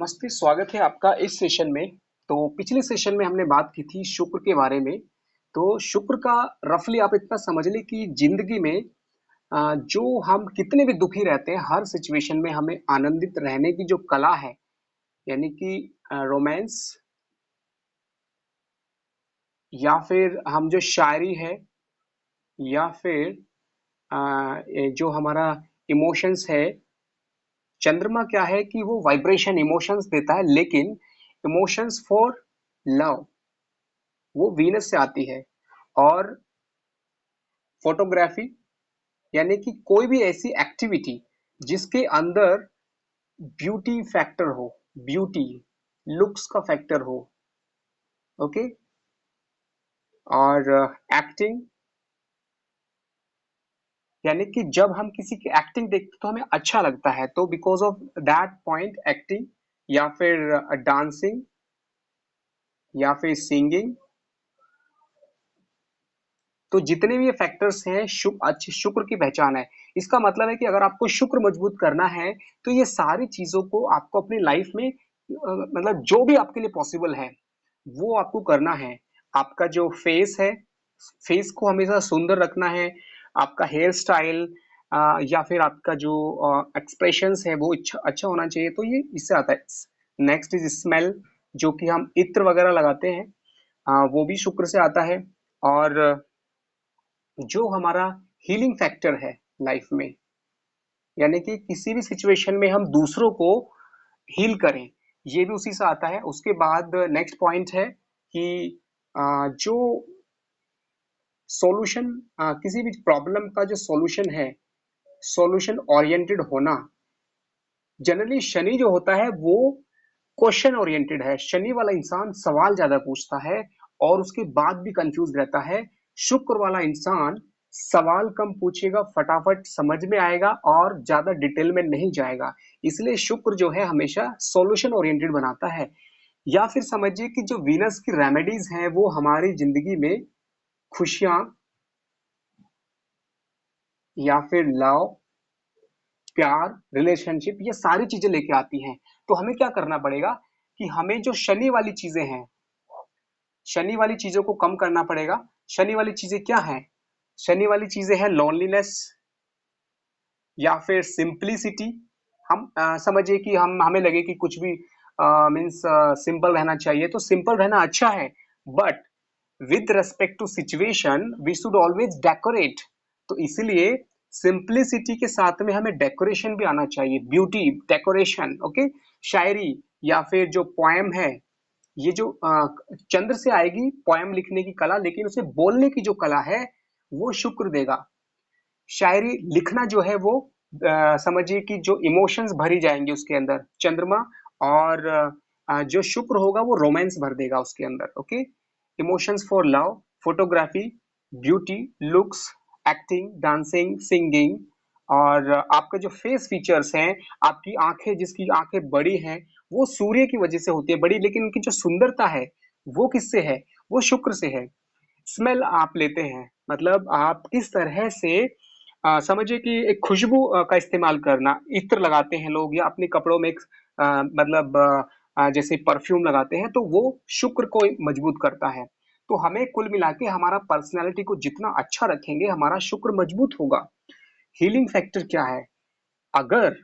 नमस्ते, स्वागत है आपका इस सेशन में। तो पिछले सेशन में हमने बात की थी शुक्र के बारे में। तो शुक्र का रफली आप इतना समझ लें कि जिंदगी में जो हम कितने भी दुखी रहते हैं, हर सिचुएशन में हमें आनंदित रहने की जो कला है, यानी कि रोमांस या फिर हम जो शायरी है या फिर ये जो हमारा इमोशंस है। चंद्रमा क्या है कि वो वाइब्रेशन इमोशंस देता है, लेकिन इमोशंस फॉर लव वो वीनस से आती है। और फोटोग्राफी यानी कि कोई भी ऐसी एक्टिविटी जिसके अंदर ब्यूटी फैक्टर हो, ब्यूटी लुक्स का फैक्टर हो। ओके। और एक्टिंग यानी कि जब हम किसी की एक्टिंग देखते तो हमें अच्छा लगता है, तो because of that point acting या फिर डांसिंग या फिर सिंगिंग। तो जितने भी ये फैक्टर्स हैं अच्छे शुक्र की पहचान है। इसका मतलब है कि अगर आपको शुक्र मजबूत करना है तो ये सारी चीजों को आपको अपनी लाइफ में मतलब जो भी आपके लिए पॉसिबल है वो आपको करना है। आपका जो फेस है, फेस को हमेशा सुंदर रखना है। आपका हेयर स्टाइल या फिर आपका जो एक्सप्रेशंस है वो अच्छा अच्छा होना चाहिए। तो ये इससे आता है। नेक्स्ट इज स्मेल, जो कि हम इत्र वगैरह लगाते हैं, वो भी शुक्र से आता है। और जो हमारा हीलिंग फैक्टर है लाइफ में, यानी कि किसी भी सिचुएशन में हम दूसरों को हील करें, ये भी उसी से आता है। उसके बाद नेक्स्ट पॉइंट है कि जो सॉल्यूशन, किसी भी प्रॉब्लम का जो सॉल्यूशन है, सॉल्यूशन ओरिएंटेड होना। जनरली शनि जो होता है वो क्वेश्चन ओरिएंटेड है। शनि वाला इंसान सवाल ज्यादा पूछता है और उसके बाद भी कंफ्यूज रहता है। शुक्र वाला इंसान सवाल कम पूछेगा, फटाफट समझ में आएगा और ज्यादा डिटेल में नहीं जाएगा। इसलिए शुक्र जो है हमेशा सॉल्यूशन ओरिएंटेड बनाता है। या फिर समझिए कि जो वीनस की रेमेडीज हैं वो हमारी जिंदगी में खुशियां या फिर लव, प्यार, रिलेशनशिप, ये सारी चीजें लेके आती हैं। तो हमें क्या करना पड़ेगा कि हमें जो शनि वाली चीजें हैं, शनि वाली चीजों को कम करना पड़ेगा। शनि वाली चीजें क्या है? शनि वाली चीजें हैं लोनलीनेस या फिर सिंपलिसिटी। हम समझिए कि हम हमें लगे कि कुछ भी मीन्स सिंपल रहना चाहिए, तो सिंपल रहना अच्छा है, but with respect to situation we should always decorate. तो इसीलिए सिंपलिसिटी के साथ में हमें डेकोरेशन भी आना चाहिए, ब्यूटी डेकोरेशन। ओके। शायरी या फिर जो पोएम है, ये जो चंद्र से आएगी पोएम लिखने की कला, लेकिन उसे बोलने की जो कला है वो शुक्र देगा। शायरी लिखना जो है वो समझिए कि जो इमोशंस भरी जाएंगे उसके अंदर चंद्रमा। और जो शुक्र होगा वो रोमांस भर देगा उसके अंदर। Okay. Emotions for love, photography, beauty, looks, acting, dancing, singing. और आपका जो फेस फीचर्स हैं, आपकी आंखें, जिसकी आंखें बड़ी हैं वो सूर्य की वजह से होती है बड़ी, लेकिन उनकी जो सुंदरता है वो किससे है? वो शुक्र से है। स्मेल आप लेते हैं, मतलब आप किस तरह से समझिए कि एक खुशबू का इस्तेमाल करना, इत्र लगाते हैं लोग या अपने कपड़ों में एक मतलब जैसे परफ्यूम लगाते हैं, तो वो शुक्र को मजबूत करता है। तो हमें कुल मिला के हमारा पर्सनैलिटी को जितना अच्छा रखेंगे हमारा शुक्र मजबूत होगा। हीलिंग फैक्टर क्या है? अगर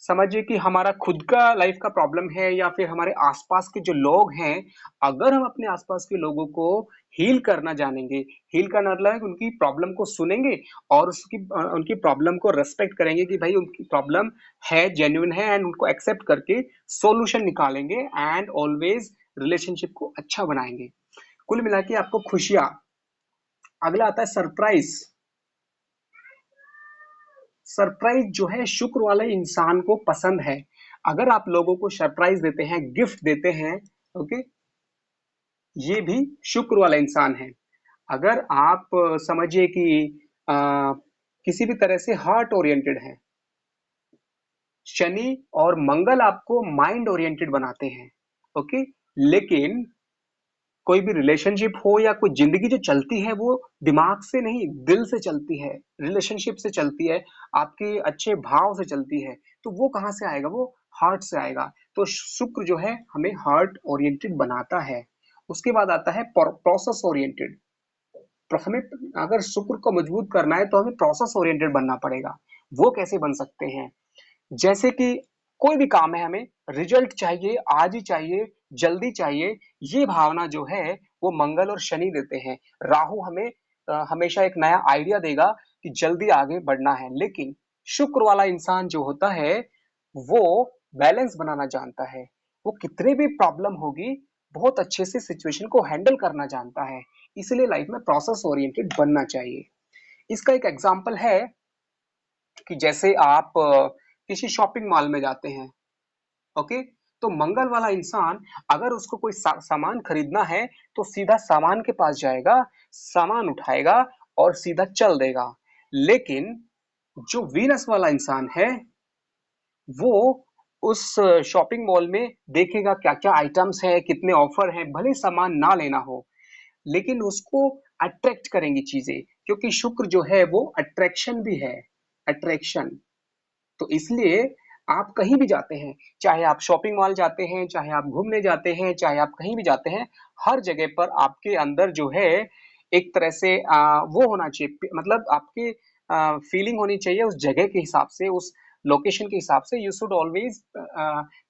समझिए कि हमारा खुद का लाइफ का प्रॉब्लम है या फिर हमारे आसपास के जो लोग हैं, अगर हम अपने आसपास के लोगों को हील करना जानेंगे, हील करना मतलब है कि उनकी प्रॉब्लम को सुनेंगे और उनकी प्रॉब्लम को रेस्पेक्ट करेंगे कि भाई उनकी प्रॉब्लम है, जेन्युइन है, एंड उनको एक्सेप्ट करके सॉल्यूशन निकालेंगे एंड ऑलवेज रिलेशनशिप को अच्छा बनाएंगे। कुल मिला के आपको खुशियां। अगला आता है सरप्राइज। सरप्राइज जो है शुक्र वाले इंसान को पसंद है। अगर आप लोगों को सरप्राइज देते हैं, गिफ्ट देते हैं, ओके, ये भी शुक्र वाला इंसान है। अगर आप समझिए कि आ, किसी भी तरह से हार्ट ओरिएंटेड है, शनि और मंगल आपको माइंड ओरिएंटेड बनाते हैं। ओके। लेकिन कोई भी रिलेशनशिप हो या कोई जिंदगी जो चलती है वो दिमाग से नहीं, दिल से चलती है, रिलेशनशिप से चलती है, आपके अच्छे भाव से चलती है। तो वो कहाँ से आएगा? वो हार्ट से आएगा। तो शुक्र जो है हमें हार्ट ओरिएंटेड बनाता है। उसके बाद आता है प्रोसेस ओरिएंटेड। हमें अगर शुक्र को मजबूत करना है तो हमें प्रोसेस ओरिएंटेड बनना पड़ेगा। वो कैसे बन सकते हैं? जैसे कि कोई भी काम है, हमें रिजल्ट चाहिए, आज ही चाहिए, जल्दी चाहिए, ये भावना जो है वो मंगल और शनि देते हैं। राहु हमें हमेशा एक नया आइडिया देगा कि जल्दी आगे बढ़ना है, लेकिन शुक्र वाला इंसान जो होता है वो बैलेंस बनाना जानता है। वो कितने भी प्रॉब्लम होगी बहुत अच्छे से सिचुएशन को हैंडल करना जानता है। इसलिए लाइफ में प्रोसेस ओरिएंटेड बनना चाहिए। इसका एक एग्जांपल है कि जैसे आप किसी शॉपिंग मॉल में जाते हैं, ओके? तो मंगल वाला इंसान अगर उसको कोई सामान खरीदना है तो सीधा सामान के पास जाएगा, सामान उठाएगा और सीधा चल देगा। लेकिन जो वीनस वाला इंसान है वो उस शॉपिंग मॉल में देखेगा क्या क्या आइटम्स है, कितने ऑफर है, भले सामान ना लेना हो, लेकिन उसको अट्रैक्ट करेंगी चीजें, क्योंकि शुक्र जो है वो अट्रैक्शन भी है, अट्रैक्शन। तो इसलिए आप कहीं भी जाते हैं, चाहे आप शॉपिंग मॉल जाते हैं, चाहे आप घूमने जाते हैं, चाहे आप कहीं भी जाते हैं, हर जगह पर आपके अंदर जो है एक तरह से वो होना चाहिए, मतलब आपकी फीलिंग होनी चाहिए उस जगह के हिसाब से, उस लोकेशन के हिसाब से। You should always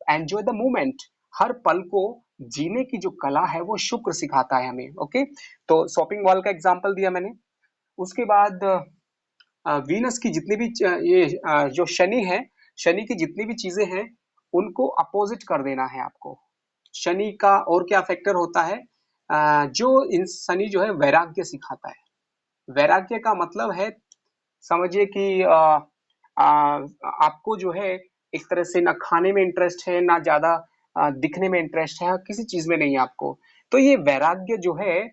enjoy the moment. हर पल को जीने की जो कला है वो शुक्र सिखाता है हमें। ओके, तो शॉपिंग मॉल का एग्जांपल दिया मैंने। उसके बाद वीनस की जितनी भी ये जो शनि है, शनि की जितनी भी चीजें हैं उनको अपोजिट कर देना है आपको। शनि का और क्या फैक्टर होता है? जो इन शनि जो है वैराग्य सिखाता है। वैराग्य का मतलब है, समझिए कि आपको जो है एक तरह से ना खाने में इंटरेस्ट है, ना ज्यादा दिखने में इंटरेस्ट है, किसी चीज में नहीं है आपको। तो ये वैराग्य जो है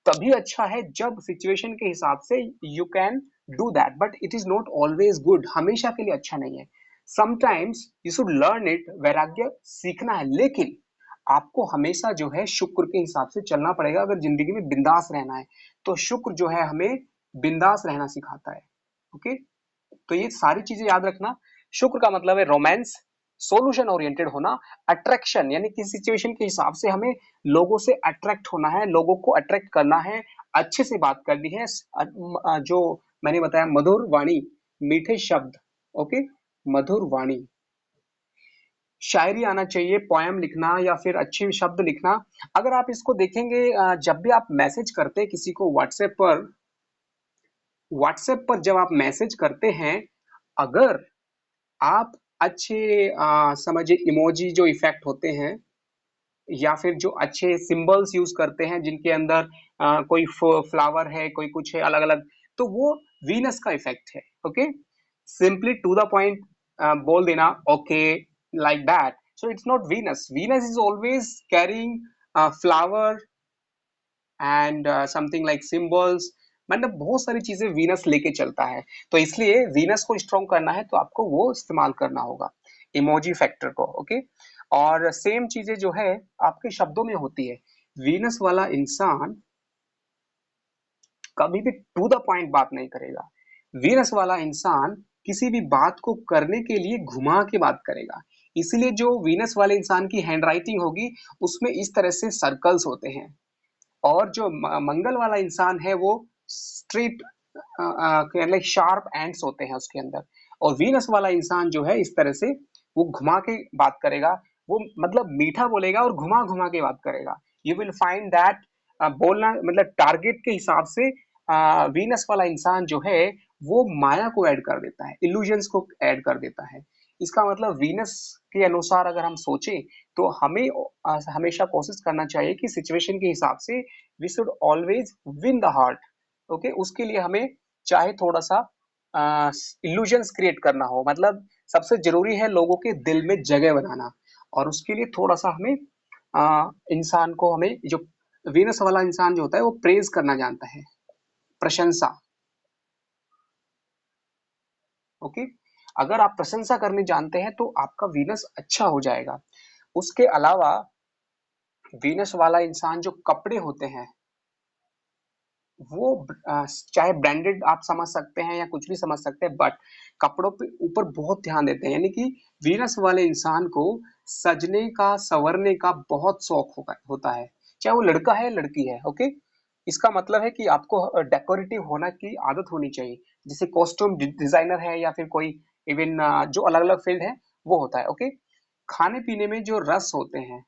तभी अच्छा है जब सिचुएशन के हिसाब से you can do that, but it is not always good. हमेशा के लिए अच्छा नहीं है। Sometimes you should learn it. वैराग्य सीखना है, लेकिन आपको हमेशा जो है शुक्र के हिसाब से चलना पड़ेगा अगर जिंदगी में बिंदास रहना है। तो शुक्र जो है हमें बिंदास रहना सिखाता है। ओके, तो ये सारी चीजें याद रखना। शुक्र का मतलब है रोमांस, सॉल्यूशन ओरिएंटेड होना, अट्रैक्शन यानी किसी सिचुएशन के हिसाब से हमें लोगों से अट्रैक्ट होना है, लोगों को अट्रैक्ट करना है, अच्छे से बात करनी है, जो मैंने बताया मधुर वाणी, मीठे शब्द। ओके, मधुर वाणी, शायरी आना चाहिए, पोयम लिखना या फिर अच्छे शब्द लिखना। अगर आप इसको देखेंगे, जब भी आप मैसेज करते हैं किसी को व्हाट्सएप पर जब आप मैसेज करते हैं, अगर आप अच्छे समझिए इमोजी जो इफेक्ट होते हैं या फिर जो अच्छे सिंबल्स यूज करते हैं जिनके अंदर कोई फ्लावर है, कोई कुछ है अलग अलग, तो वो वीनस का इफेक्ट है। Okay, simply to the point बोल देना, okay, like that, so it's not Venus. Venus is always carrying flower and something like symbols, मतलब बहुत सारी चीजें वीनस लेके चलता है। तो इसलिए वीनस को स्ट्रॉन्ग करना है तो आपको वो इस्तेमाल करना होगा, इमोजी फैक्टर को। ओके, और सेम चीजें जो है आपके शब्दों में होती है। वीनस वाला इंसान कभी भी टू द पॉइंट बात नहीं करेगा। वीनस वाला इंसान किसी भी बात को करने के लिए घुमा के बात करेगा। इसलिए जो वीनस वाले इंसान की हैंडराइटिंग होगी उसमें इस तरह से सर्कल्स होते हैं। और जो मंगल वाला इंसान है वो स्ट्रेट लाइक शार्प एंड्स होते हैं उसके अंदर। और वीनस वाला इंसान जो है इस तरह से वो घुमा के बात करेगा, वो मतलब मीठा बोलेगा और घुमा घुमा के बात करेगा। यू विल फाइंड दैट बोलना मतलब टारगेट के हिसाब से वीनस वाला इंसान जो है वो माया को ऐड कर देता है, इल्यूजन्स को ऐड कर देता है। इसका मतलब वीनस के अनुसार अगर हम सोचें तो हमें हमेशा कोशिश करना चाहिए कि सिचुएशन के हिसाब से we should always win the heart. Okay, उसके लिए हमें चाहे थोड़ा सा इल्यूजन्स क्रिएट करना हो, मतलब सबसे जरूरी है लोगों के दिल में जगह बनाना। और उसके लिए थोड़ा सा हमें इंसान को, हमें जो वीनस वाला इंसान जो होता है वो प्रेज करना जानता है, प्रशंसा। ओके, अगर आप प्रशंसा करने जानते हैं तो आपका वीनस अच्छा हो जाएगा। उसके अलावा वीनस वाला इंसान जो कपड़े होते हैं, वो चाहे ब्रांडेड आप समझ सकते हैं या कुछ भी समझ सकते हैं, बट कपड़ों पे ऊपर बहुत ध्यान देते हैं। यानी कि वीनस वाले इंसान को सजने का, संवरने का बहुत शौक होता है, चाहे वो लड़का है लड़की है। ओके, इसका मतलब है कि आपको डेकोरेटिव होना की आदत होनी चाहिए। जैसे कॉस्ट्यूम डिजाइनर है या फिर कोई इवन जो अलग अलग फील्ड है वो होता है। ओके, खाने पीने में जो रस होते हैं,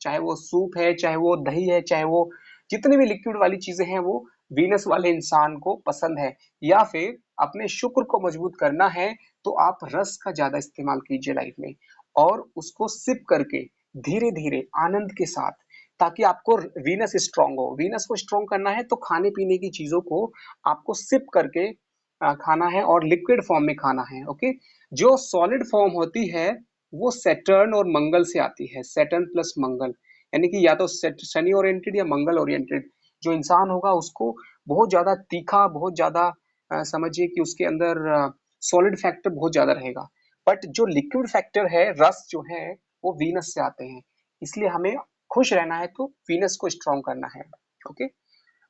चाहे वो सूप है, चाहे वो दही है, चाहे वो जितनी भी लिक्विड वाली चीजें हैं, वो वीनस वाले इंसान को पसंद है। या फिर अपने शुक्र को मजबूत करना है तो आप रस का ज्यादा इस्तेमाल कीजिए लाइफ में, और उसको सिप करके धीरे धीरे आनंद के साथ, ताकि आपको वीनस स्ट्रांग हो। वीनस को स्ट्रांग करना है तो खाने पीने की चीजों को आपको सिप करके खाना है और लिक्विड फॉर्म में खाना है। ओके, जो सॉलिड फॉर्म होती है वो सैटर्न और मंगल से आती है, सैटर्न प्लस मंगल। यानी कि या तो शनि ओरिएंटेड या मंगल ओरिएंटेड जो इंसान होगा उसको बहुत ज्यादा तीखा, बहुत ज्यादा समझिए कि उसके अंदर सॉलिड फैक्टर बहुत ज्यादा रहेगा। बट जो लिक्विड फैक्टर है, रस जो है, वो वीनस से आते हैं। इसलिए हमें खुश रहना है तो वीनस को स्ट्रॉन्ग करना है। ओके,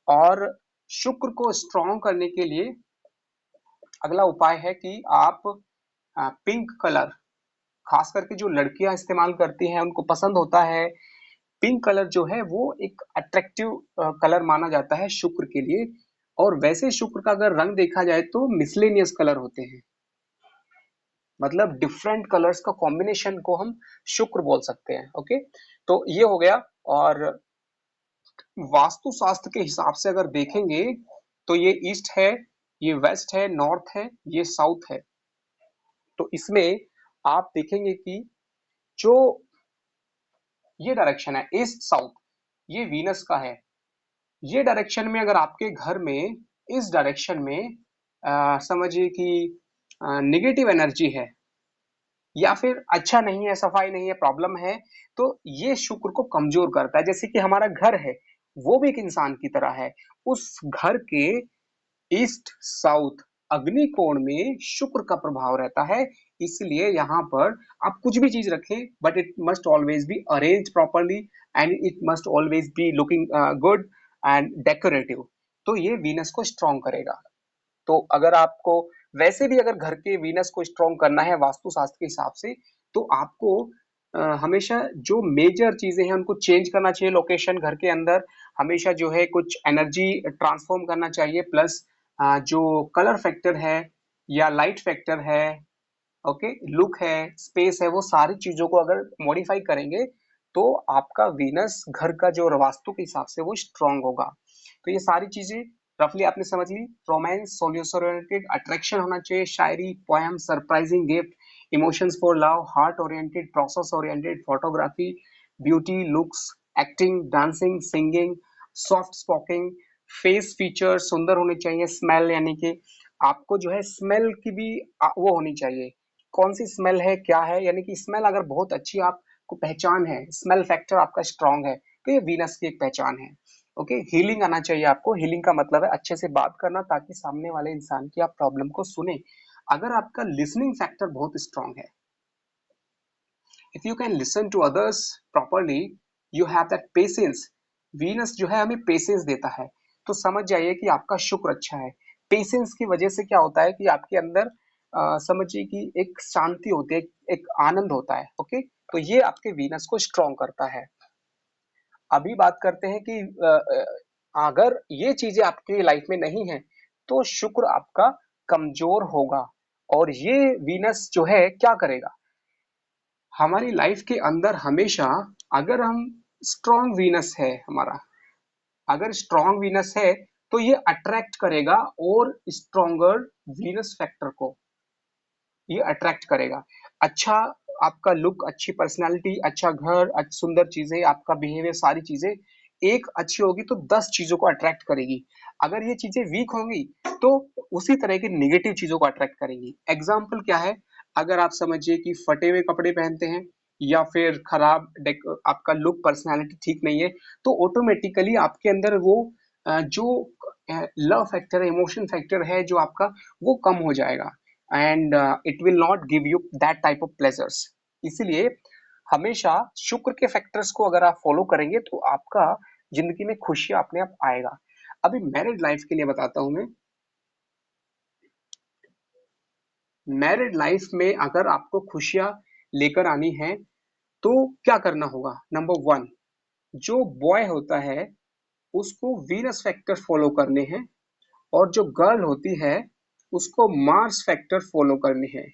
और शुक्र को स्ट्रॉन्ग करने के लिए अगला उपाय है कि आप पिंक कलर, खास करके जो लड़कियां इस्तेमाल करती हैं उनको पसंद होता है। पिंक कलर जो है वो एक अट्रैक्टिव कलर माना जाता है शुक्र के लिए। और वैसे शुक्र का अगर रंग देखा जाए तो मिसलेनियस कलर होते हैं, मतलब डिफरेंट कलर्स का कॉम्बिनेशन को हम शुक्र बोल सकते हैं। ओके, तो ये हो गया। और वास्तु शास्त्र के हिसाब से अगर देखेंगे तो ये ईस्ट है, ये वेस्ट है, नॉर्थ है, ये साउथ है। तो इसमें आप देखेंगे कि जो ये डायरेक्शन है ईस्ट साउथ, ये वीनस का है। ये डायरेक्शन में अगर आपके घर में इस डायरेक्शन में समझिए कि नेगेटिव एनर्जी है या फिर अच्छा नहीं है, सफाई नहीं है, प्रॉब्लम है, तो ये शुक्र को कमजोर करता है। जैसे कि हमारा घर है, वो भी एक इंसान की तरह है। उस घर के ईस्ट साउथ अग्नि कोण में शुक्र का प्रभाव रहता है। इसलिए यहाँ पर आप कुछ भी चीज रखें, but it must always be arrange properly and it must always be looking good and decorative. तो ये वीनस को स्ट्रॉन्ग करेगा। तो अगर आपको वैसे भी अगर घर के वीनस को स्ट्रॉन्ग करना है वास्तुशास्त्र के हिसाब से, तो आपको हमेशा जो मेजर चीजें हैं उनको चेंज करना चाहिए लोकेशन घर के अंदर। हमेशा जो है कुछ एनर्जी ट्रांसफॉर्म करना चाहिए, प्लस जो कलर फैक्टर है या लाइट फैक्टर है, ओके, लुक है, स्पेस है, वो सारी चीजों को अगर मॉडिफाई करेंगे तो आपका वीनस घर का जो वास्तु के हिसाब से वो स्ट्रांग होगा। तो ये सारी चीजें रफली आपने समझ ली। रोमांस, सोल्यूशन ओरिएंटेड, अट्रैक्शन होना चाहिए, शायरी, poem, surprising gift, emotions for love, heart oriented, process oriented, photography, beauty, looks, acting, dancing, singing, soft spoken, face feature सुंदर होने चाहिए, स्मेल यानी कि आपको जो है स्मेल की भी वो होनी चाहिए। कौन सी स्मेल है, क्या है, यानी कि स्मेल अगर बहुत अच्छी आपको पहचान है, स्मेल फैक्टर आपका स्ट्रांग है, तो ये वीनस की एक पहचान है। ओके, हीलिंग आना चाहिए आपको। हीलिंग का मतलब है अच्छे से बात करना, ताकि सामने वाले इंसान की आप प्रॉब्लम को सुने। अगर आपका लिसनिंग फैक्टर बहुत स्ट्रांग है, if you can listen to others properly, you have that patience. Venus जो है हमें पेशेंस देता है, तो समझ जाइए कि आपका शुक्र अच्छा है। पेशेंस की वजह से क्या होता है कि आपके अंदर समझिए कि एक शांति होती है, एक आनंद होता है। ओके, तो ये आपके वीनस को स्ट्रांग करता है। अभी बात करते हैं कि अगर ये चीजें आपकी लाइफ में नहीं है तो शुक्र आपका कमजोर होगा। और ये वीनस जो है क्या करेगा हमारी लाइफ के अंदर हमेशा, अगर हम स्ट्रॉन्ग वीनस है हमारा, अगर स्ट्रॉन्ग वीनस है तो ये अट्रैक्ट करेगा और स्ट्रॉन्गर वीनस फैक्टर को ये अट्रैक्ट करेगा। अच्छा, आपका लुक, अच्छी पर्सनालिटी, अच्छा घर, सुंदर चीजें, आपका बिहेवियर, सारी चीजें एक अच्छी होगी तो 10 चीजों को अट्रैक्ट करेगी। अगर ये चीजें वीक होंगी तो उसी तरह की निगेटिव चीजों को अट्रैक्ट करेंगी। एग्जाम्पल क्या है, अगर आप समझिए कि फटे हुए कपड़े पहनते हैं या फिर खराब आपका लुक, पर्सनालिटी ठीक नहीं है, तो ऑटोमेटिकली आपके अंदर वो जो लव फैक्टर है, इमोशन फैक्टर है जो आपका, वो कम हो जाएगा and it will not give you that type of pleasures. इसलिए हमेशा शुक्र के फैक्टर्स को अगर आप फॉलो करेंगे तो आपका जिंदगी में खुशियां अपने आप आएगा। अभी मैरिड लाइफ के लिए बताता हूं मैं। मैरिड लाइफ में अगर आपको खुशियां लेकर आनी है तो क्या करना होगा? नंबर वन, जो बॉय होता है उसको वीनस फैक्टर फॉलो करने हैं, और जो गर्ल होती है उसको मार्स फैक्टर फॉलो करने हैं।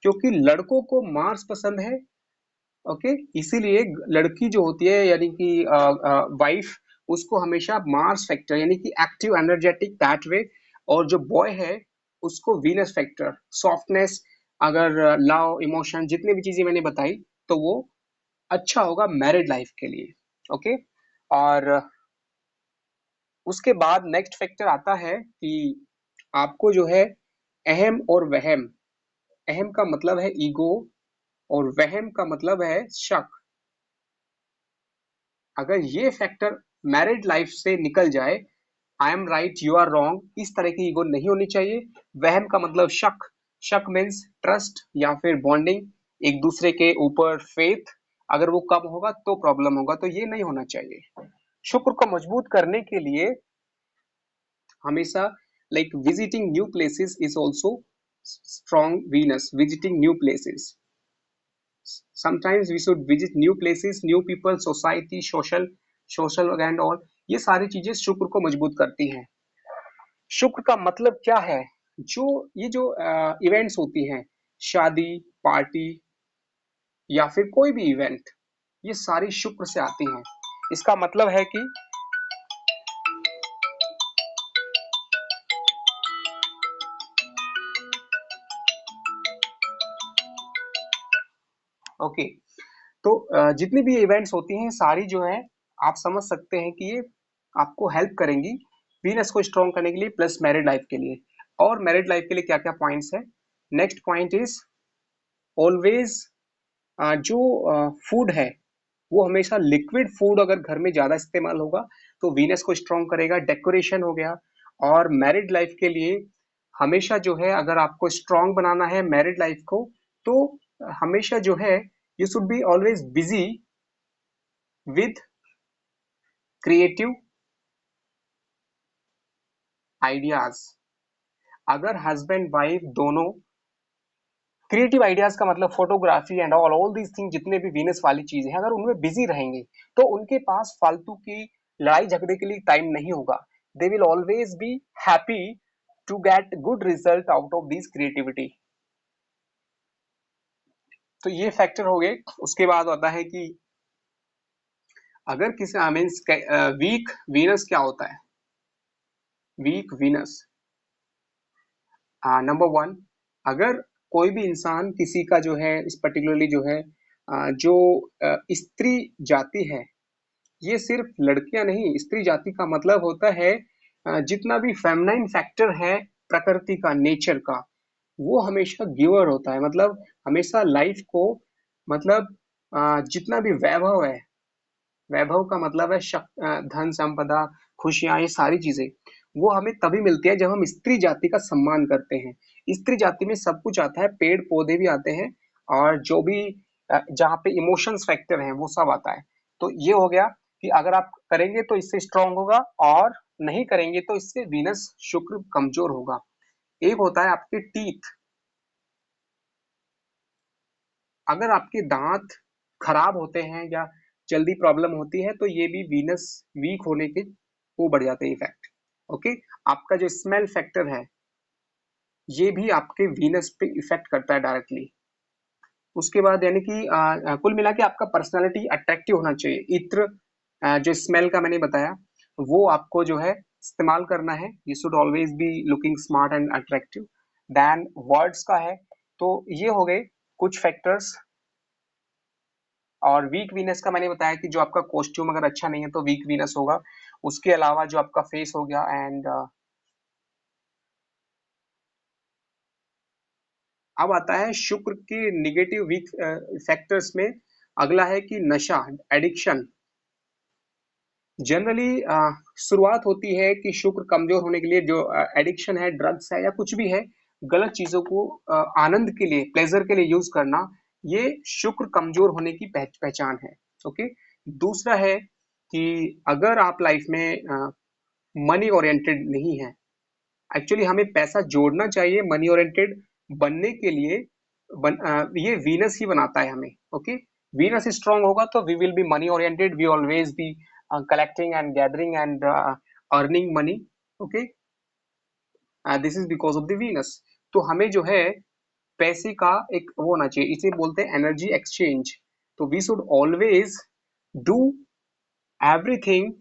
क्योंकि लड़कों को मार्स पसंद है, ओके, इसीलिए लड़की जो होती है यानी कि वाइफ, उसको हमेशा मार्स फैक्टर यानी कि एक्टिव एनर्जेटिक दैट वे, और जो बॉय है उसको वीनस फैक्टर सॉफ्टनेस, अगर लव इमोशन जितने भी चीजें मैंने बताई, तो वो अच्छा होगा मैरिड लाइफ के लिए। ओके, और उसके बाद नेक्स्ट फैक्टर आता है कि आपको जो है अहम और वहम, अहम का मतलब है ईगो और वहम का मतलब है शक, अगर ये फैक्टर मैरिड लाइफ से निकल जाए, I am right you are wrong, इस तरह की ईगो नहीं होनी चाहिए। वहम का मतलब शक, शक मीन्स ट्रस्ट या फिर बॉन्डिंग, एक दूसरे के ऊपर फेथ, अगर वो कम होगा तो प्रॉब्लम होगा, तो ये नहीं होना चाहिए। शुक्र को मजबूत करने के लिए हमेशा like visiting new places is also strong Venus, visiting new places, sometimes we should visit new places, new people, society, social and all, ये सारी चीजें शुक्र को मजबूत करती हैं। शुक्र का मतलब क्या है? जो ये जो इवेंट्स होती हैं, शादी, पार्टी या फिर कोई भी इवेंट, ये सारी शुक्र से आती हैं। इसका मतलब है कि ओके, तो जितनी भी इवेंट्स होती हैं सारी जो है, आप समझ सकते हैं कि ये आपको हेल्प करेंगी वीनस को स्ट्रॉन्ग करने के लिए, प्लस मैरिड लाइफ के लिए। और मैरिड लाइफ के लिए क्या क्या पॉइंट्स है? नेक्स्ट पॉइंट इज ऑलवेज, जो फूड है वो हमेशा लिक्विड फूड अगर घर में ज्यादा इस्तेमाल होगा तो वीनस को स्ट्रॉन्ग करेगा। डेकोरेशन हो गया। और मैरिड लाइफ के लिए हमेशा जो है, अगर आपको स्ट्रॉन्ग बनाना है मैरिड लाइफ को, तो हमेशा जो है you should be always busy with creative ideas. अगर हस्बैंड वाइफ दोनों क्रिएटिव आइडियाज का मतलब photography and all these thing, जितने भी वीनस वाली चीजें हैं, अगर उनमें बिजी रहेंगे तो उनके पास फालतू की लड़ाई झगड़े के लिए टाइम नहीं होगा। They will always be happy to get good result out of this creativity. तो ये फैक्टर हो गए। उसके बाद आता है कि अगर किसी मीन्स वीक वीनस क्या होता है? वीक वीनस, नंबर वन, अगर कोई भी इंसान किसी का जो है इस पर्टिकुलरली जो है जो स्त्री जाति है, ये सिर्फ लड़कियां नहीं, स्त्री जाति का मतलब होता है जितना भी फेमिनाइन फैक्टर है प्रकृति का, नेचर का, वो हमेशा गिवर होता है। मतलब हमेशा लाइफ को, मतलब जितना भी वैभव है, वैभव का मतलब है धन संपदा, खुशियां, ये सारी चीजें वो हमें तभी मिलती है जब हम स्त्री जाति का सम्मान करते हैं। स्त्री जाति में सब कुछ आता है, पेड़ पौधे भी आते हैं, और जो भी जहाँ पे इमोशंस फैक्टर हैं वो सब आता है। तो ये हो गया कि अगर आप करेंगे तो इससे स्ट्रांग होगा, और नहीं करेंगे तो इससे वीनस शुक्र कमजोर होगा। एक होता है आपके टीथ, अगर आपके दांत खराब होते हैं या जल्दी प्रॉब्लम होती है तो ये भी वीनस वीक होने के वो बढ़ जाते हैं इफेक्ट। ओके, आपका जो स्मेल फैक्टर है ये भी आपके वीनस पे इफेक्ट करता है डायरेक्टली। उसके बाद यानी कि कुल मिला के आपका पर्सनालिटी अट्रैक्टिव होना चाहिए। इत्र, जो स्मेल का मैंने बताया, वो आपको जो है इस्तेमाल करना है। You should always be looking smart and attractive. Than words का है, तो ये हो गए कुछ फैक्टर्स। और वीक वीनस का मैंने बताया कि जो आपका कॉस्ट्यूम अगर अच्छा नहीं है तो वीक वीनस होगा। उसके अलावा जो आपका फेस हो गया, एंड अब आता है शुक्र के निगेटिव वीक फैक्टर्स में। अगला है कि नशा, एडिक्शन। जनरली शुरुआत होती है कि शुक्र कमजोर होने के लिए जो एडिक्शन है, ड्रग्स है या कुछ भी है, गलत चीजों को आनंद के लिए, प्लेजर के लिए यूज करना, ये शुक्र कमजोर होने की पहचान है। ओके, दूसरा है कि अगर आप लाइफ में मनी ओरिएंटेड नहीं है। एक्चुअली हमें पैसा जोड़ना चाहिए मनी ओरिएंटेड बनने के लिए। ये वीनस ही बनाता है हमें। ओके, वीनस स्ट्रांग होगा तो we will be money oriented, we always be collecting and gathering and earning money. Okay, this is because of the Venus. तो हमें जो है पैसे का एक वो होना चाहिए, इसे बोलते हैं एनर्जी एक्सचेंज। तो we should always do everything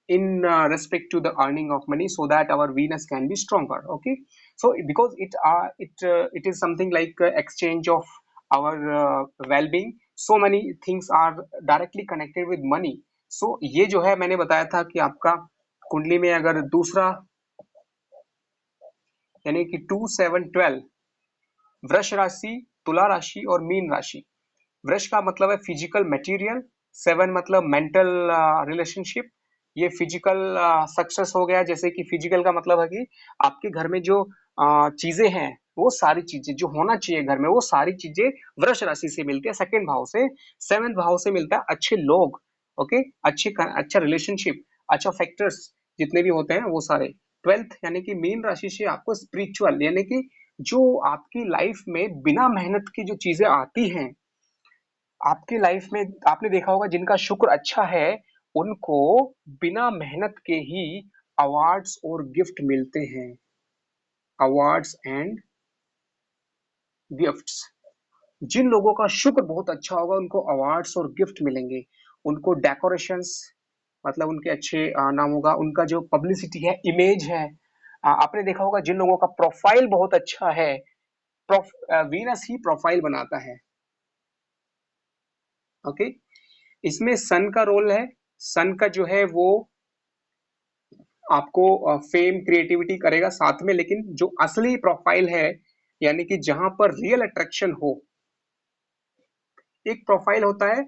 in respect to the earning of money so that our Venus can be stronger. Okay, so because it is something like exchange of our well-being, so many things are directly connected with money. So ये जो है मैंने बताया था कि आपका कुंडली में अगर दूसरा यानी कि 2 7 12 वृष राशि, तुला राशि और मीन राशि। वृष का मतलब है फिजिकल मटेरियल, 7 मतलब मेंटल रिलेशनशिप। ये फिजिकल सक्सेस हो गया, जैसे कि फिजिकल का मतलब है कि आपके घर में जो चीजें हैं, वो सारी चीजें जो होना चाहिए घर में, वो सारी चीजें वृष राशि से मिलती है, सेकंड भाव से। 7वें भाव से मिलता है अच्छे लोग। ओके, अच्छा रिलेशनशिप, अच्छा फैक्टर्स जितने भी होते हैं वो सारे। 12th यानी कि मीन राशि से आपको स्पिरिचुअल यानी कि जो आपकी लाइफ में बिना मेहनत की जो चीजें आती हैं आपकी लाइफ में, आपने देखा होगा जिनका शुक्र अच्छा है उनको बिना मेहनत के ही अवार्ड्स और गिफ्ट मिलते हैं। अवार्ड्स एंड गिफ्ट्स, जिन लोगों का शुक्र बहुत अच्छा होगा उनको अवार्ड्स और गिफ्ट मिलेंगे। उनको डेकोरेशंस मतलब उनके अच्छे नाम होगा, उनका जो पब्लिसिटी है, इमेज है। आपने देखा होगा जिन लोगों का प्रोफाइल बहुत अच्छा है, वीनस ही प्रोफाइल बनाता है। ओके, इसमें सन का रोल है। सन का जो है वो आपको फेम क्रिएटिविटी करेगा साथ में, लेकिन जो असली प्रोफाइल है यानी कि जहां पर रियल अट्रैक्शन हो, एक प्रोफाइल होता है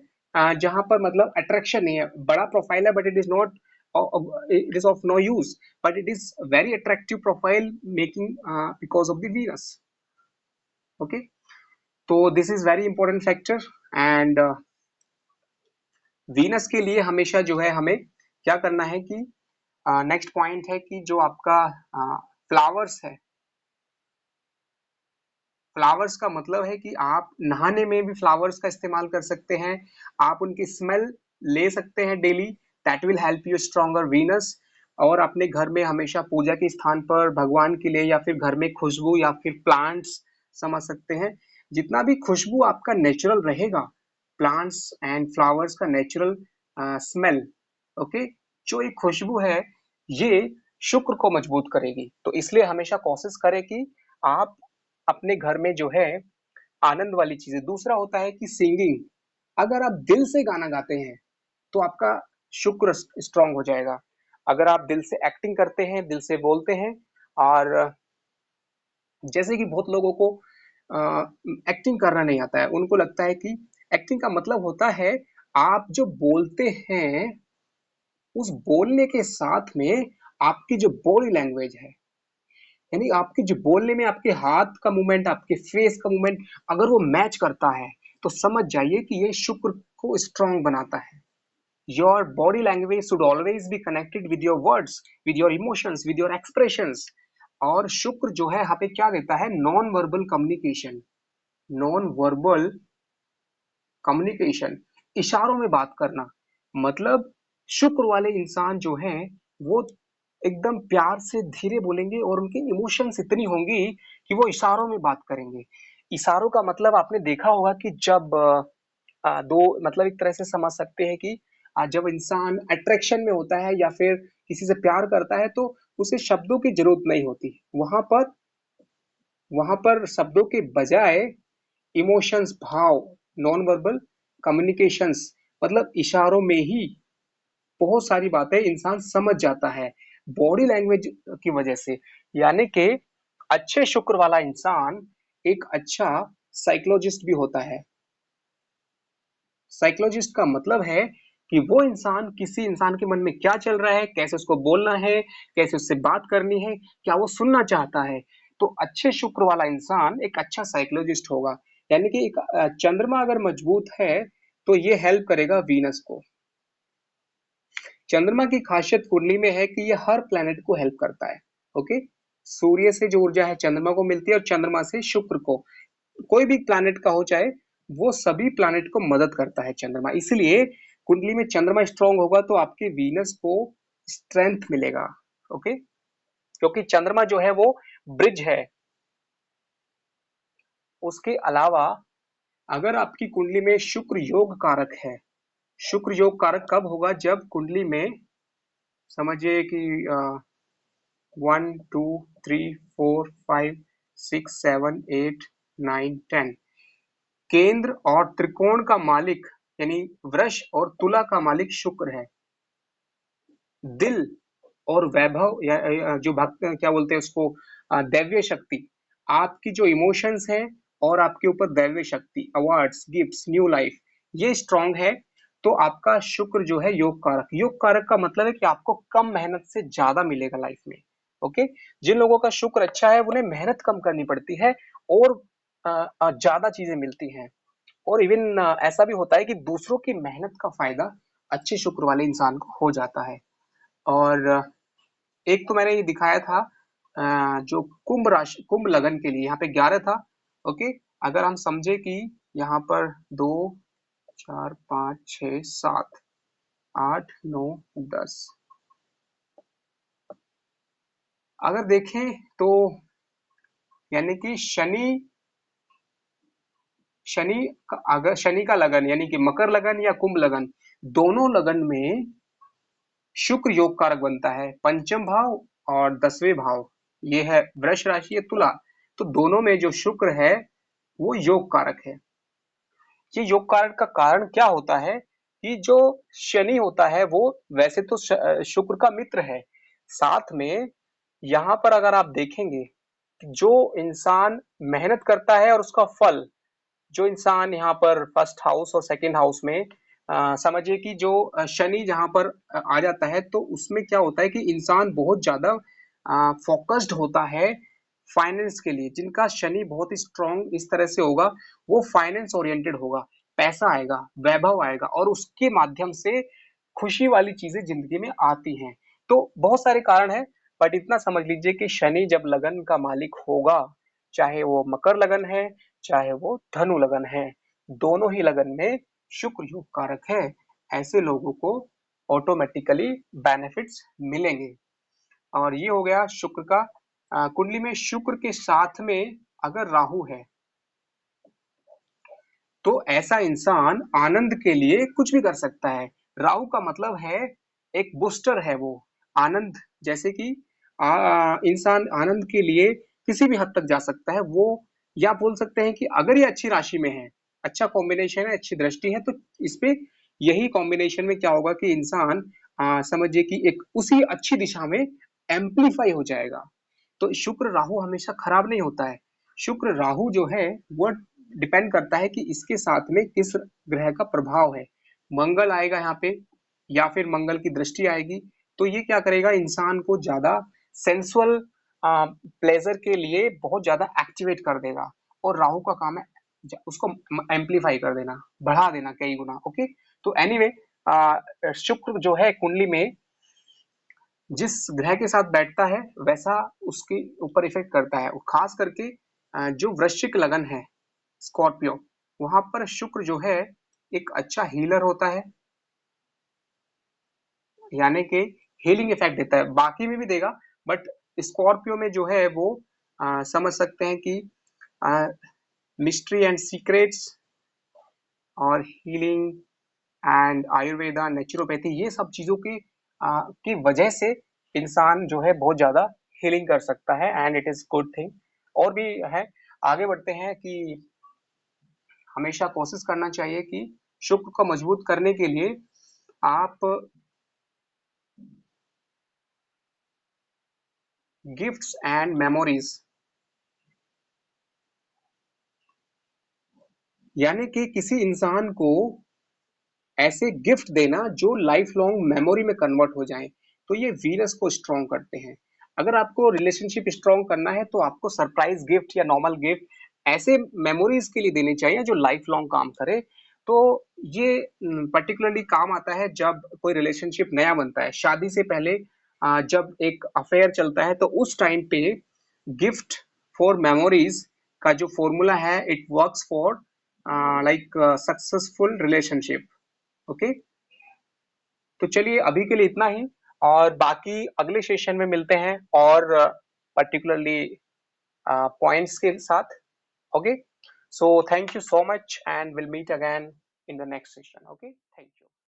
जहां पर मतलब अट्रैक्शन नहीं है, बड़ा प्रोफाइल है but it is not, it is of no use, but it is very attractive profile making because of the Venus. Okay, तो this is very important factor. And Venus के लिए हमेशा जो है हमें क्या करना है कि नेक्स्ट पॉइंट है कि जो आपका फ्लावर्स है, फ्लावर्स का मतलब है कि आप नहाने में भी फ्लावर्स का इस्तेमाल कर सकते हैं, आप उनकी स्मेल ले सकते हैं daily, that will help you stronger Venus. और अपने घर में हमेशा पूजा के स्थान पर भगवान के लिए या फिर घर में खुशबू या फिर प्लांट्स समझ सकते हैं, जितना भी खुशबू आपका नेचुरल रहेगा, प्लांट्स एंड फ्लावर्स का नेचुरल स्मेल। ओके, जो एक खुशबू है ये शुक्र को मजबूत करेगी। तो इसलिए हमेशा कोशिश करें कि आप अपने घर में जो है आनंद वाली चीजें। दूसरा होता है कि सिंगिंग, अगर आप दिल से गाना गाते हैं तो आपका शुक्र स्ट्रांग हो जाएगा। अगर आप दिल से एक्टिंग करते हैं, दिल से बोलते हैं, और जैसे कि बहुत लोगों को एक्टिंग करना नहीं आता है, उनको लगता है कि एक्टिंग का मतलब होता है आप जो बोलते हैं उस बोलने के साथ में आपकी जो बॉडी लैंग्वेज है, यानी आपके जो बोलने में आपके हाथ का मूवमेंट, आपके फेस का मूवमेंट अगर वो मैच करता है तो समझ जाइए कि ये शुक्र को स्ट्रांग बनाता है। Your body language should always be connected with your words, with your emotions, with your expressions. और शुक्र जो है यहाँ पे क्या देता है, non verbal communication. Non verbal communication, इशारों में बात करना। मतलब शुक्र वाले इंसान जो हैं वो एकदम प्यार से धीरे बोलेंगे और उनकी इमोशंस इतनी होंगी कि वो इशारों में बात करेंगे। इशारों का मतलब आपने देखा होगा कि जब दो मतलब एक तरह से समझ सकते हैं कि जब इंसान अट्रैक्शन में होता है या फिर किसी से प्यार करता है तो उसे शब्दों की जरूरत नहीं होती। वहां पर शब्दों के बजाय इमोशंस, भाव, नॉन वर्बल कम्युनिकेशंस, मतलब इशारों में ही बहुत सारी बातें इंसान समझ जाता है बॉडी लैंग्वेज की वजह से। यानी कि अच्छे शुक्र वाला इंसान एक अच्छा साइकोलॉजिस्ट भी होता है। साइकोलॉजिस्ट का मतलब है कि वो इंसान किसी इंसान के मन में क्या चल रहा है, कैसे उसको बोलना है, कैसे उससे बात करनी है, क्या वो सुनना चाहता है। तो अच्छे शुक्र वाला इंसान एक अच्छा साइकोलॉजिस्ट होगा। यानी कि एक चंद्रमा अगर मजबूत है तो ये हेल्प करेगा वीनस को। चंद्रमा की खासियत कुंडली में है कि ये हर प्लैनेट को हेल्प करता है। ओके, सूर्य से जो ऊर्जा है चंद्रमा को मिलती है और चंद्रमा से शुक्र को, कोई भी प्लैनेट का हो चाहे, वो सभी प्लैनेट को मदद करता है चंद्रमा। इसलिए कुंडली में चंद्रमा स्ट्रांग होगा तो आपके वीनस को स्ट्रेंथ मिलेगा। ओके, क्योंकि चंद्रमा जो है वो ब्रिज है। उसके अलावा अगर आपकी कुंडली में शुक्र योग कारक है, शुक्र योग कारक कब होगा? जब कुंडली में समझिए कि 1 2 3 4 5 6 7 8 9 10 केंद्र और त्रिकोण का मालिक यानी वृष और तुला का मालिक शुक्र है। दिल और वैभव या जो भक्त क्या बोलते हैं उसको, दैवीय शक्ति, आपकी जो इमोशंस हैं और आपके ऊपर दैवीय शक्ति, अवार्ड्स, गिफ्ट्स, न्यू लाइफ, ये स्ट्रांग है। तो आपका शुक्र जो है योग कारक, योग कारक का मतलब है कि आपको कम मेहनत से ज्यादा मिलेगा लाइफ में। ओके, जिन लोगों का शुक्र अच्छा है उन्हें मेहनत कम करनी पड़ती है और ज्यादा चीजें मिलती हैं। और इवन ऐसा भी होता है कि दूसरों की मेहनत का फायदा अच्छे शुक्र वाले इंसान को हो जाता है। और एक तो मैंने ये दिखाया था जो कुंभ राशि, कुंभ लगन के लिए यहाँ पे 11 था। ओके, अगर हम समझे कि यहाँ पर 2 4 5 6 7 8 9 10, अगर देखें तो यानी कि शनि, शनि अगर शनि का लगन यानी कि मकर लगन या कुंभ लगन, दोनों लगन में शुक्र योग कारक बनता है। पंचम भाव और 10वें भाव, ये है वृष राशि या तुला, तो दोनों में जो शुक्र है वो योग कारक है। ये योग कारक का कारण क्या होता है कि जो शनि होता है वो वैसे तो शुक्र का मित्र है, साथ में यहाँ पर अगर आप देखेंगे जो इंसान मेहनत करता है और उसका फल, जो इंसान यहाँ पर फर्स्ट हाउस और सेकंड हाउस में समझिए कि जो शनि जहाँ पर आ जाता है तो उसमें क्या होता है कि इंसान बहुत ज्यादा फोकस्ड होता है फाइनेंस के लिए। जिनका शनि बहुत ही स्ट्रांग इस तरह से होगा, वो फाइनेंस ओरिएंटेड होगा, पैसा आएगा, वैभव आएगा और उसके माध्यम से खुशी वाली चीजें जिंदगी में आती हैं। तो बहुत सारे कारण है, बट इतना समझ लीजिए कि शनि जब लगन का मालिक होगा, चाहे वो मकर लगन है चाहे वो धनु लगन है, दोनों ही लगन में शुक्र योग कारक है, ऐसे लोगों को ऑटोमेटिकली बेनिफिट्स मिलेंगे। और ये हो गया शुक्र का। कुंडली में शुक्र के साथ में अगर राहु है तो ऐसा इंसान आनंद के लिए कुछ भी कर सकता है। राहु का मतलब है एक बूस्टर है वो, आनंद, जैसे कि इंसान आनंद के लिए किसी भी हद तक जा सकता है वो। या बोल सकते हैं कि अगर ये अच्छी राशि में है, अच्छा कॉम्बिनेशन है, अच्छी दृष्टि है, तो इसपे यही कॉम्बिनेशन में क्या होगा कि इंसान समझिए कि एक उसी अच्छी दिशा में एम्पलीफाई हो जाएगा। तो शुक्र राहु हमेशा खराब नहीं होता है। शुक्र राहु जो है वो डिपेंड करता है कि इसके साथ में किस ग्रह का प्रभाव है। मंगल आएगा यहाँ पे या फिर मंगल की दृष्टि आएगी, तो ये क्या करेगा, इंसान को ज्यादा सेंसुअल प्लेजर के लिए बहुत ज्यादा एक्टिवेट कर देगा। और राहु का काम है उसको एम्पलीफाई कर देना, बढ़ा देना कई गुना। ओके, तो एनीवे शुक्र जो है कुंडली में जिस ग्रह के साथ बैठता है वैसा उसके ऊपर इफेक्ट करता है। खास करके जो वृश्चिक लगन है, स्कॉर्पियो, वहां पर शुक्र जो है एक अच्छा हीलर होता है, यानी कि हीलिंग इफेक्ट देता है। बाकी में भी देगा, बट स्कॉर्पियो में जो है वो समझ सकते हैं कि मिस्ट्री एंड सीक्रेट्स और हीलिंग एंड आयुर्वेदा, नेचुरोपैथी, ये सब चीजों की वजह से इंसान जो है बहुत ज्यादा हीलिंग कर सकता है and it is good thing. और भी है, आगे बढ़ते हैं कि हमेशा कोशिश करना चाहिए कि शुक्र को मजबूत करने के लिए आप गिफ्ट्स एंड मेमोरीज, यानी कि किसी इंसान को ऐसे गिफ्ट देना जो लाइफ लॉन्ग मेमोरी में कन्वर्ट हो जाए, तो ये वीनस को स्ट्रॉन्ग करते हैं। अगर आपको रिलेशनशिप स्ट्रॉन्ग करना है तो आपको सरप्राइज गिफ्ट या नॉर्मल गिफ्ट ऐसे मेमोरीज के लिए देने चाहिए जो लाइफ लॉन्ग काम करे। तो ये पर्टिकुलरली काम आता है जब कोई रिलेशनशिप नया बनता है, शादी से पहले जब एक अफेयर चलता है तो उस टाइम पे गिफ्ट फॉर मेमोरीज का जो फॉर्मूला है it works for like successful relationship. Okay, तो चलिए अभी के लिए इतना ही, और बाकी अगले सेशन में मिलते हैं और पर्टिकुलरली पॉइंट्स के साथ। Okay, so thank you so much and we'll meet again in the next session. Okay, thank you.